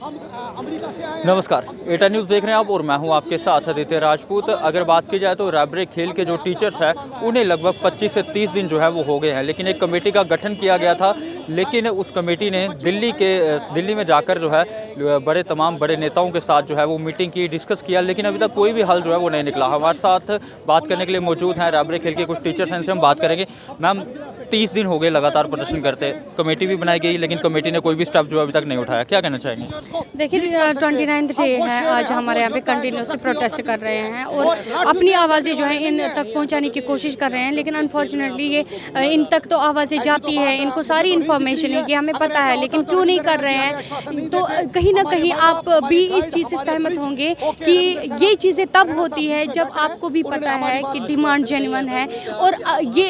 नमस्कार, एटा न्यूज़ देख रहे हैं आप और मैं हूं आपके साथ आदित्य राजपूत। अगर बात की जाए तो रैबरे खेल के जो टीचर्स हैं उन्हें लगभग 25 से 30 दिन जो है वो हो गए हैं, लेकिन एक कमेटी का गठन किया गया था। लेकिन उस कमेटी ने दिल्ली में जाकर जो है तमाम बड़े नेताओं के साथ जो है वो मीटिंग की, डिस्कस किया, लेकिन अभी तक कोई भी हल जो है वो नहीं निकला। हमारे साथ बात करने के लिए मौजूद हैं रैबरे खेल के कुछ टीचर्स हैं, इनसे हम बात करेंगे। मैम, 30 दिन हो गए लगातार प्रदर्शन करते, कमेटी भी बनाई गई लेकिन कमेटी ने कोई भी स्टेप जो अभी तक नहीं उठाया, क्या कहना चाहेंगे? देखिए, 29 डे है आज हमारे यहाँ पे कंटिन्यूसली प्रोटेस्ट कर रहे हैं और अपनी आवाज़ें जो है इन तक पहुँचाने की कोशिश कर रहे हैं, लेकिन अनफॉर्चुनेटली ये इन तक तो आवाज़ें जाती है, इनको सारी इन्फॉर्मेशन है, ये हमें पता है, लेकिन क्यों नहीं कर रहे हैं। तो कहीं ना कहीं आप भी इस चीज़ से सहमत होंगे कि ये चीज़ें तब होती है जब आपको भी पता है कि डिमांड जेन्युइन है और ये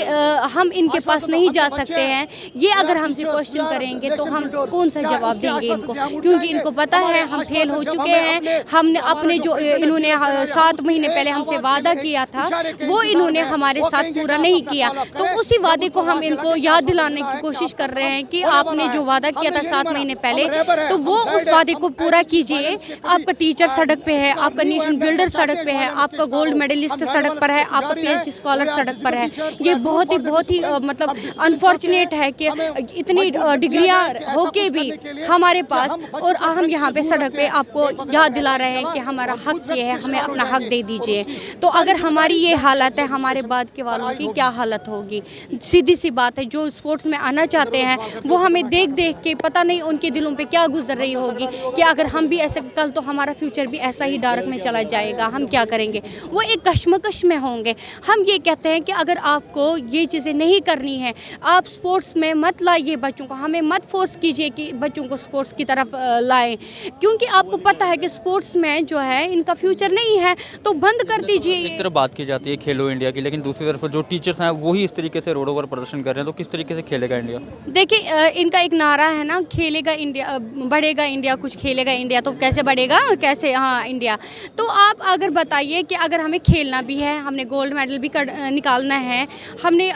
हम इनके पास नहीं जा सकते हैं। ये अगर हमसे क्वेश्चन करेंगे तो हम कौन सा जवाब देंगे इनको, क्योंकि इनको पता है हम फेल हो चुके हैं। हमने अपने जो इन्होंने 7 महीने पहले हमसे वादा किया था वो इन्होंने हमारे साथ पूरा नहीं किया, तो उसी वादे को हम इनको याद दिलाने की कोशिश कर रहे हैं कि आपने जो वादा किया था 7 महीने पहले, तो वो उस वादे को पूरा कीजिए। आपका टीचर सड़क पे है, आपका नेशन बिल्डर सड़क पे है, आपका गोल्ड मेडलिस्ट सड़क पर है, आपका PhD स्कॉलर सड़क पर है। ये बहुत ही मतलब अनफॉर्चुनेट है कि इतनी डिग्रियां होके भी हमारे पास और हम यहाँ पे सड़क पे आपको याद दिला रहे हैं कि हमारा हक ये है, हमें अपना हक दे दीजिए। तो अगर हमारी ये हालत है, हमारे बाद के वालों की क्या हालत होगी? सीधी सी बात है, जो स्पोर्ट्स में आना चाहते हैं वो हमें देख देख के पता नहीं उनके दिलों पे क्या गुजर रही होगी कि अगर हम भी ऐसे, कल तो हमारा फ्यूचर भी ऐसा ही डार्क में चला जाएगा, हम क्या करेंगे? वो एक कश्मकश में होंगे। हम ये कहते हैं कि अगर आपको ये चीज़ें नहीं करनी है, आप स्पोर्ट्स में मत लाइए बच्चों को, हमें मत फोर्स कीजिए कि बच्चों को स्पोर्ट्स की तरफ लाएं, क्योंकि आपको पता है कि स्पोर्ट्स में जो है इनका फ्यूचर नहीं है, तो बंद कर दीजिए। एक तरफ बात की जाती है खेलो इंडिया की, लेकिन दूसरी तरफ जो टीचर्स हैं वही इस तरीके से रोडों पर प्रदर्शन कर रहे हैं, तो किस तरीके से खेलेगा इंडिया? देखिए, इनका एक नारा है ना, खेलेगा इंडिया, बढ़ेगा इंडिया, कुछ खेलेगा इंडिया, तो कैसे बढ़ेगा, कैसे हाँ इंडिया। तो आप अगर बताइए कि अगर हमें खेलना भी है, हमने गोल्ड मेडल भी निकालना है, हमने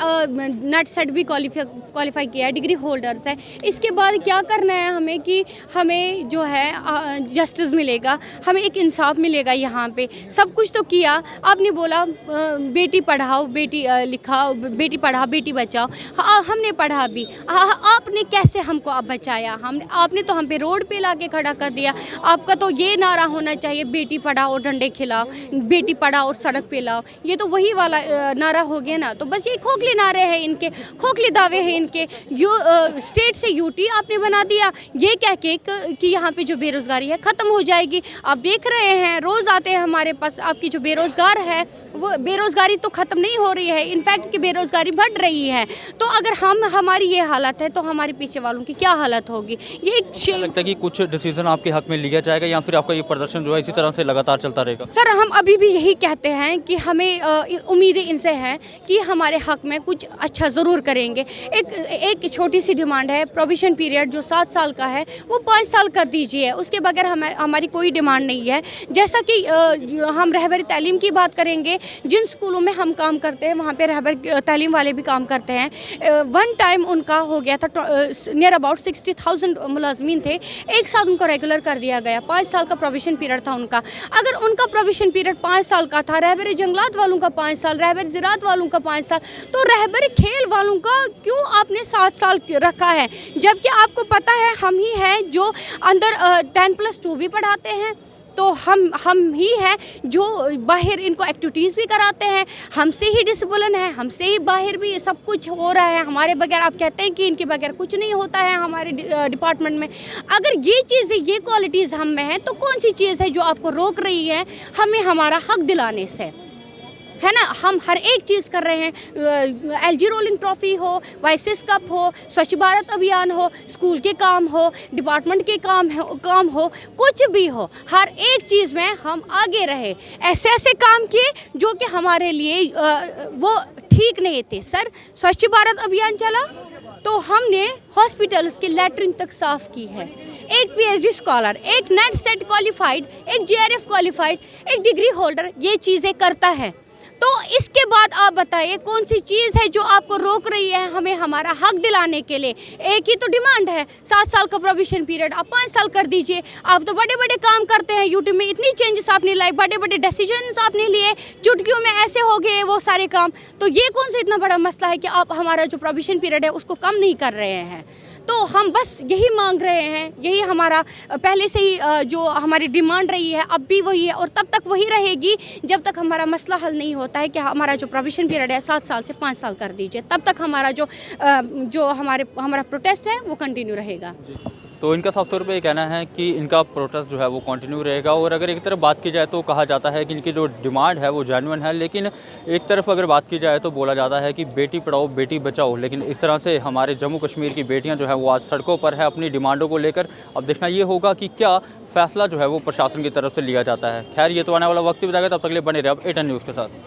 नेट सेट भी क्वालिफाई किया है, डिग्री होल्डर्स है, इसके बाद क्या करना है हमें कि हमें जो है जस्टिस मिलेगा, हमें एक इंसाफ मिलेगा। यहाँ पे सब कुछ तो किया, आपने बोला बेटी पढ़ाओ, बेटी लिखाओ, बेटी पढ़ाओ बेटी बचाओ, हमने पढ़ा भी, आपने कैसे हमको अब बचाया? आपने तो हम पे रोड पे ला के खड़ा कर दिया। आपका तो ये नारा होना चाहिए, बेटी पढ़ाओ और डंडे खिलाओ, बेटी पढ़ाओ और सड़क पे लाओ, ये तो वही वाला नारा हो गया ना। तो बस ये खोखले नारे हैं इनके, खोखले दावे हैं इनके। स्टेट से यूटी आपने बना दिया, ये कह के कि यहाँ पे जो बेरोजगारी है ख़त्म हो जाएगी। आप देख रहे हैं, रोज़ आते हैं हमारे पास, आपकी जो बेरोजगार है वो बेरोजगारी तो ख़त्म नहीं हो रही है, इनफैक्ट कि बेरोजगारी बढ़ रही है। तो अगर हमारी ये हालत है तो हमारे पीछे वालों की क्या हालत होगी? ये लगता है कि कुछ डिसीजन आपके हक में लिया जाएगा या फिर आपका ये प्रदर्शन जो है इसी तरह से लगातार चलता रहेगा? सर, हम अभी भी यही कहते हैं कि हमें उम्मीदें इनसे हैं कि हमारे हक में कुछ अच्छा ज़रूर करेंगे। एक छोटी सी डिमांड है, प्रोविशन पीरियड जो 7 साल का है वो 5 साल कर दीजिए, उसके बगैर हमारी कोई डिमांड नहीं है। जैसा कि हम रहबरी तालीम की बात करेंगे, जिन स्कूलों में हम काम करते हैं वहाँ पे रहबरी तालीम वाले भी काम करते हैं। वन टाइम उनका हो गया था नियर अबाउट 60,000 मुलाजमीन थे, एक साल उनको रेगुलर कर दिया गया, 5 साल का प्रोविशन पीरियड था उनका। अगर उनका प्रोविशन पीरियड 5 साल का था, रहबरी जंगलात वालों का 5 साल, रहबरी ज़राअत वालों का 5 साल, तो रहबरी खेल वालों का क्यों आपने 7 साल रखा है? जबकि आपको पता है हम ही हैं जो अंदर 10+2 भी पढ़ाते हैं, तो हम ही हैं जो बाहर इनको एक्टिविटीज़ भी कराते हैं, हमसे ही डिसिप्लिन है, हमसे ही बाहर भी सब कुछ हो रहा है, हमारे बगैर। आप कहते हैं कि इनके बगैर कुछ नहीं होता है हमारे डिपार्टमेंट में। अगर ये चीज़ें, ये क्वालिटीज़ हम में हैं, तो कौन सी चीज़ है जो आपको रोक रही है हमें हमारा हक दिलाने से? है ना, हम हर एक चीज़ कर रहे हैं, LG रोलिंग ट्रॉफी हो, वाइसिस कप हो, स्वच्छ भारत अभियान हो, स्कूल के काम हो, डिपार्टमेंट के काम हो, कुछ भी हो, हर एक चीज़ में हम आगे रहे। ऐसे काम किए जो कि हमारे लिए वो ठीक नहीं थे। सर, स्वच्छ भारत अभियान चला तो हमने हॉस्पिटल्स की लैट्रिन तक साफ़ की है। एक PhD स्कॉलर, एक नेट सेट क्वालिफाइड, एक JRF क्वालिफाइड, एक डिग्री होल्डर ये चीज़ें करता है, तो इसके बाद आप बताइए कौन सी चीज़ है जो आपको रोक रही है हमें हमारा हक दिलाने के लिए। एक ही तो डिमांड है, 7 साल का प्रोविजन पीरियड, आप 5 साल कर दीजिए। आप तो बड़े बड़े काम करते हैं, यूट्यूब में इतनी चेंजेस आपने लाई, बड़े बड़े डिसीजंस आपने लिए, चुटकियों में ऐसे हो गए वो सारे काम। तो ये कौन सा इतना बड़ा मसला है कि आप हमारा जो प्रोविजन पीरियड है उसको कम नहीं कर रहे हैं। तो हम बस यही मांग रहे हैं, यही हमारा पहले से ही जो हमारी डिमांड रही है अब भी वही है और तब तक वही रहेगी जब तक हमारा मसला हल नहीं होता है कि हमारा जो प्रोविजन पीरियड है 7 साल से 5 साल कर दीजिए। तब तक हमारा जो हमारा प्रोटेस्ट है वो कंटिन्यू रहेगा। तो इनका साफ तौर पे ये कहना है कि इनका प्रोटेस्ट जो है वो कंटिन्यू रहेगा। और अगर एक तरफ बात की जाए तो कहा जाता है कि इनकी जो डिमांड है वो जेन्युइन है, लेकिन एक तरफ अगर बात की जाए तो बोला जाता है कि बेटी पढ़ाओ बेटी बचाओ। लेकिन इस तरह से हमारे जम्मू कश्मीर की बेटियां जो है वो आज सड़कों पर है अपनी डिमांडों को लेकर। अब देखना ये होगा कि क्या फैसला जो है वो प्रशासन की तरफ से लिया जाता है। खैर ये तो आने वाला वक्त ही बताएगा, तब तक के लिए बने रहे अब A10 न्यूज़ के साथ।